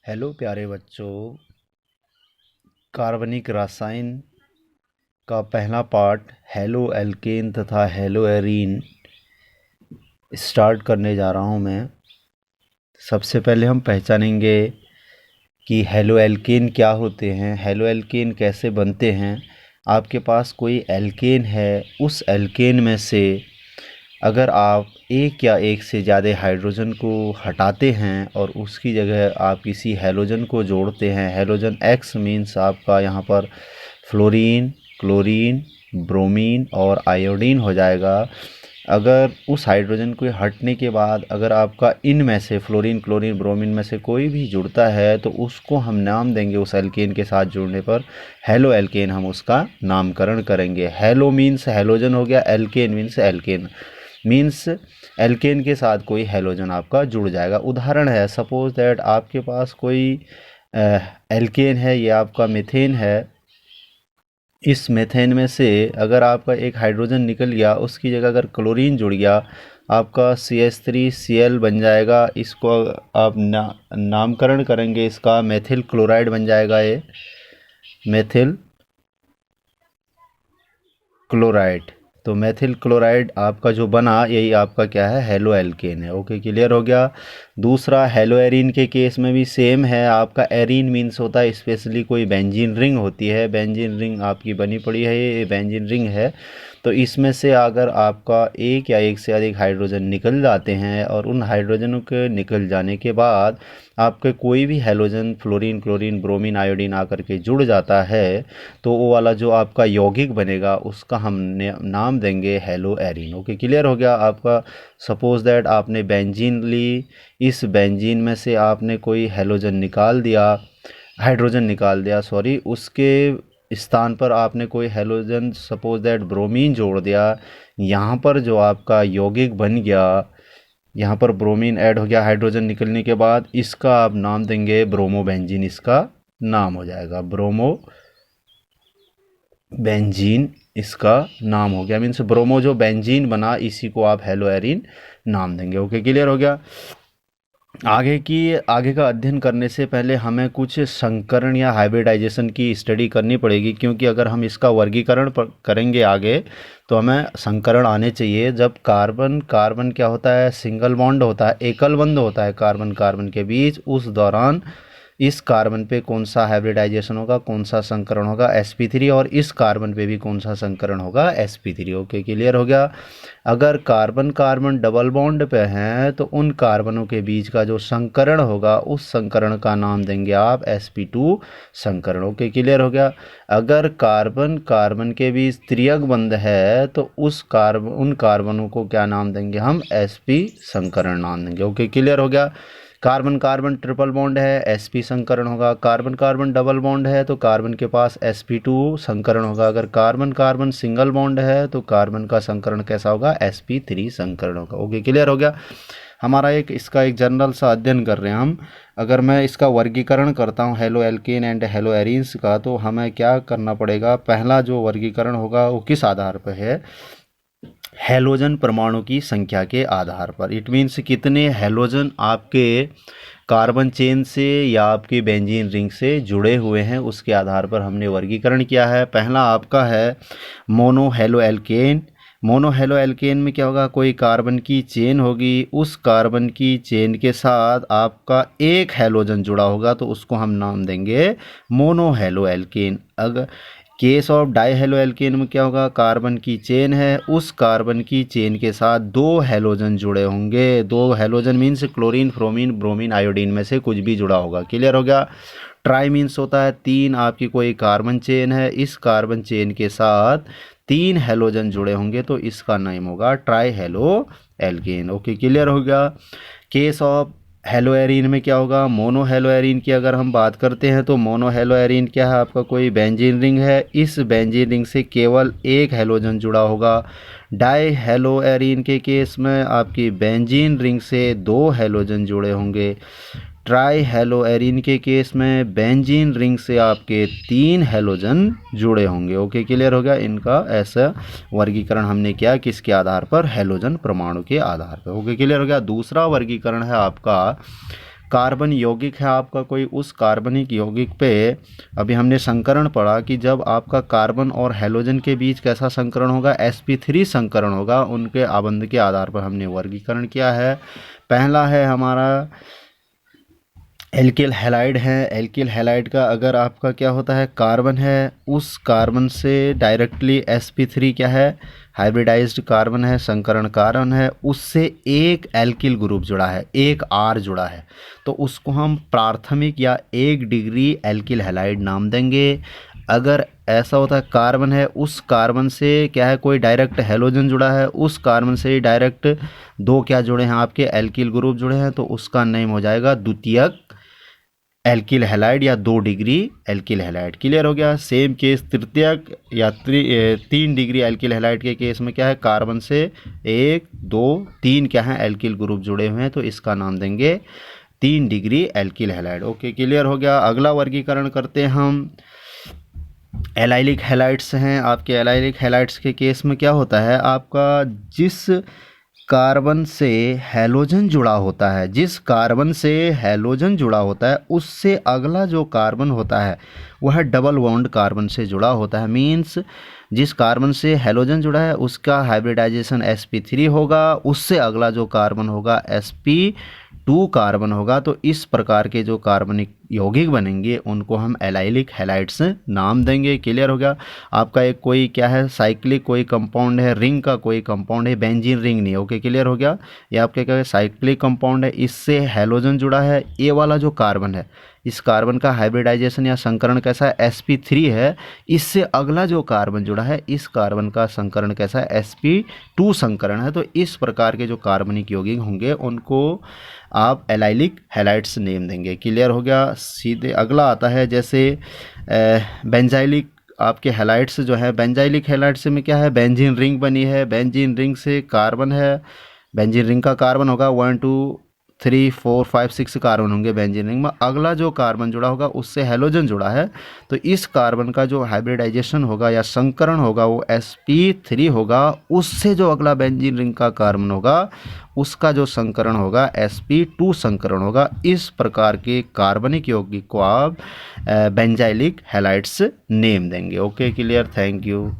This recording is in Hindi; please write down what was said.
हेलो प्यारे बच्चों। कार्बनिक रसायन का पहला पार्ट हेलो एल्केन तथा हेलो एरीन स्टार्ट करने जा रहा हूं मैं। सबसे पहले हम पहचानेंगे कि हेलो एल्केन क्या होते हैं, हेलो एल्केन कैसे बनते हैं। आपके पास कोई एल्केन है, उस एल्केन में से अगर आप एक या एक से ज़्यादा हाइड्रोजन को हटाते हैं और उसकी जगह आप किसी हैलोजन को जोड़ते हैं, हैलोजन एक्स मीन्स आपका यहाँ पर फ्लोरीन, क्लोरीन, ब्रोमीन और आयोडीन हो जाएगा। अगर उस हाइड्रोजन को हटने के बाद अगर आपका इनमें से फ्लोरीन, क्लोरीन, ब्रोमीन में से कोई भी जुड़ता है तो उसको हम नाम देंगे, उस एल्केन के साथ जुड़ने पर हेलो एल्केन हम उसका नामकरण करेंगे। हेलो मीन्स हैलोजन हो गया, alkane means alkane means alkane के साथ कोई हैलोजन आपका जुड़ जाएगा। उदाहरण है, सपोज दैट आपके पास कोई एल्केन है, ये आपका मीथेन है। इस मीथेन में से अगर आपका एक हाइड्रोजन निकल गया, उसकी जगह अगर क्लोरीन जुड़ गया, आपका CH3Cl बन जाएगा। इसको आप नामकरण करेंगे, इसका मेथिल क्लोराइड बन जाएगा। ये मेथिल क्लोराइड, तो मेथिल क्लोराइड आपका जो बना यही आपका क्या है, हेलो एल्केन है। ओके, क्लियर हो गया। दूसरा हेलो एरीन के केस में भी सेम है। आपका एरीन मीन्स होता है स्पेशली कोई बेंजीन रिंग होती है, बेंजीन रिंग आपकी बनी पड़ी है, ये बेंजीन रिंग है। तो इसमें से अगर आपका एक या एक से अधिक हाइड्रोजन निकल जाते हैं और उन हाइड्रोजनों के निकल जाने के बाद आपके कोई भी halogen fluorine, chlorine, bromine, iodine आकर के जुड़ जाता है, तो वो वाला जो आपका यौगिक बनेगा उसका हम नाम देंगे हेलो एरीन। ओके, क्लियर हो गया आपका। सपोज दैट आपने बेंजीन ली, इस बेंजीन में से आपने कोई हैलोजन निकाल दिया, हाइड्रोजन निकाल दिया सॉरी, उसके स्थान पर आपने कोई हैलोजन सपोज दैट ब्रोमीन जोड़ दिया। यहाँ पर जो आपका यौगिक बन गया, यहाँ पर ब्रोमीन ऐड हो गया हाइड्रोजन निकलने के बाद, इसका आप नाम देंगे ब्रोमोबेंजीन। इसका नाम हो जाएगा ब्रोमो बेंजीन, इसका नाम हो गया। मीन्स ब्रोमो जो बेंजीन बना इसी को आप हेलो एरीन नाम देंगे। ओके, क्लियर हो गया। आगे का अध्ययन करने से पहले हमें कुछ संकरण या हाइब्रिडाइजेशन की स्टडी करनी पड़ेगी, क्योंकि अगर हम इसका वर्गीकरण करेंगे आगे तो हमें संकरण आने चाहिए। जब कार्बन कार्बन क्या होता है, सिंगल बॉन्ड होता है, एकल बंध होता है कार्बन कार्बन के बीच, उस दौरान इस कार्बन पे कौन सा हाइब्रिडाइजेशन होगा, कौन सा संकरण होगा, sp3, और इस कार्बन पे भी कौन सा संकरण होगा, sp3। ओके, क्लियर हो गया। अगर कार्बन कार्बन डबल बॉन्ड पे हैं तो उन कार्बनों के बीच का जो संकरण होगा उस संकरण का नाम देंगे आप sp2 संकरण। ओके, क्लियर हो गया। अगर कार्बन कार्बन के बीच त्रियक बंध है तो उन कार्बनों को क्या नाम देंगे हम, sp संकरण नाम देंगे। ओके, क्लियर हो गया। कार्बन कार्बन ट्रिपल बॉन्ड है, sp संकरण होगा। कार्बन कार्बन डबल बॉन्ड है तो कार्बन के पास sp2 संकरण होगा। अगर कार्बन कार्बन सिंगल बॉन्ड है तो कार्बन का संकरण कैसा होगा, sp3 संकरण होगा। ओके, क्लियर हो गया। हमारा इसका एक जनरल सा अध्ययन कर रहे हैं हम। अगर मैं इसका वर्गीकरण करता हूँ halo alkane and hello arenes का, तो हमें क्या करना पड़ेगा। पहला जो वर्गीकरण होगा वो किस आधार पर है, हैलोजन परमाणु की संख्या के आधार पर। इट मीन्स कितने हैलोजन आपके कार्बन चेन से या आपके बेंजीन रिंग से जुड़े हुए हैं, उसके आधार पर हमने वर्गीकरण किया है। पहला आपका है mono halo alkane. Mono halo alkane में क्या होगा, कोई कार्बन की चेन होगी, उस कार्बन की चेन के साथ आपका एक हैलोजन जुड़ा होगा तो उसको हम नाम देंगे मोनो हेलो एल्केन। अगर case of die halo alkane में क्या होगा, कार्बन की चेन है, उस कार्बन की चेन के साथ दो हैलोजन जुड़े होंगे। दो हैलोजन मीन्स क्लोरीन, फ्रोमीन, ब्रोमीन, आयोडीन में से कुछ भी जुड़ा होगा। क्लियर हो गया। ट्राई मीन्स होता है तीन, आपकी कोई कार्बन चेन है, इस कार्बन चेन के साथ तीन हैलोजन जुड़े होंगे तो इसका नाम होगा try halo alkane. Okay, clear हो गया। केस ऑफ हेलो एरीन में क्या होगा, मोनो हेलो एरीन की अगर हम बात करते हैं तो मोनो हेलो एरीन क्या है, आपका कोई बेंजीन रिंग है, इस बेंजीन रिंग से केवल एक हैलोजन जुड़ा होगा। डाई हेलो एरीन के केस में आपकी बेंजीन रिंग से दो हैलोजन जुड़े होंगे। ट्राई हेलो एरीन के केस में बेंजीन रिंग से आपके तीन हैलोजन जुड़े होंगे। ओके, क्लियर हो गया। इनका ऐसा वर्गीकरण हमने किया किसके आधार पर, हैलोजन परमाणु के आधार पर। ओके, क्लियर हो गया। दूसरा वर्गीकरण है आपका कार्बन यौगिक है आपका कोई, उस कार्बनिक यौगिक पे अभी हमने संकरण पढ़ा कि जब आपका कार्बन और हैलोजन के बीच कैसा संकरण होगा, sp3 संकरण होगा। उनके आबंध के आधार पर हमने वर्गीकरण किया है। पहला है हमारा एल्किल हैलाइड है। एल्किल हैलाइड का अगर आपका क्या होता है, कार्बन है, उस कार्बन से डायरेक्टली sp3 क्या है, हाइब्रिडाइज्ड कार्बन है, संकरण कार्बन है, उससे एक एल्किल ग्रुप जुड़ा है, एक R जुड़ा है, तो उसको हम प्राथमिक या 1 डिग्री एल्किल हैलाइड नाम देंगे। अगर ऐसा होता है कार्बन है, उस कार्बन से क्या है, कोई डायरेक्ट हैलोजन जुड़ा है, उस कार्बन से डायरेक्ट दो क्या जुड़े हैं, आपके एल्किल ग्रुप जुड़े हैं, तो उसका नेम हो जाएगा द्वितीयक एल्किल हैलाइड या 2 डिग्री एल्किल हैलाइड। क्लियर हो गया। सेम केस तृतीयक या 3 डिग्री एल्किल हैलाइड के केस में क्या है, कार्बन से 1 2 3 क्या है एल्किल ग्रुप जुड़े हुए हैं, तो इसका नाम देंगे 3 degree alkyl halide. Okay, clear हो गया। अगला वर्गीकरण करते हैं हम, एलाइलिक हैलाइड्स हैं आपके। एलाइलिक हैलाइड्स के केस में क्या होता है, आपका जिस कार्बन से हैलोजन जुड़ा होता है, जिस कार्बन से हैलोजन जुड़ा होता है, उससे अगला जो कार्बन होता है वह डबल बॉन्ड कार्बन से जुड़ा होता है। मीन्स जिस कार्बन से हैलोजन जुड़ा है उसका हाइब्रिडाइजेशन sp3 होगा, उससे अगला जो कार्बन होगा sp2 कार्बन होगा। तो इस प्रकार के जो कार्बनिक यौगिक बनेंगे उनको हम एलाइलिक हैलाइड्स नाम देंगे। क्लियर हो गया। आपका एक कोई क्या है, साइक्लिक कोई कंपाउंड है, रिंग का कोई कंपाउंड है, बेंजीन रिंग नहीं। ओके, क्लियर हो गया। ये आपके क्या है, साइक्लिक कंपाउंड है, इससे हैलोजन जुड़ा है। ये वाला जो कार्बन है, इस कार्बन का हाइब्रिडाइजेशन या संकरण कैसा है, sp3 है। इससे अगला जो कार्बन जुड़ा है, इस कार्बन का संकरण कैसा है, sp2 संकरण है। तो इस प्रकार के जो कार्बनिक यौगिक होंगे उनको आप एलाइलिक हैलाइड्स नेम देंगे। क्लियर हो गया। सीधे अगला आता है जैसे बेंजाइलिक आपके हैलाइड्स जो है, बेंजाइलिक हैलाइड्स में क्या है, बेंजीन रिंग बनी है, बेंजीन रिंग से कार्बन है, बेंजीन रिंग का कार्बन होगा 1 2 3 4 5 6 कार्बन होंगे बेंजीन रिंग में। अगला जो कार्बन जुड़ा होगा उससे हैलोजन जुड़ा है, तो इस कार्बन का जो हाइब्रिडाइजेशन होगा या संकरण होगा वो sp3 होगा। उससे जो अगला बेंजीन रिंग का कार्बन होगा उसका जो संकरण होगा sp2 संकरण होगा। इस प्रकार के कार्बनिक यौगिक को आप बेंजाइलिक हैलाइड्स नेम देंगे। Okay, clear. Thank you.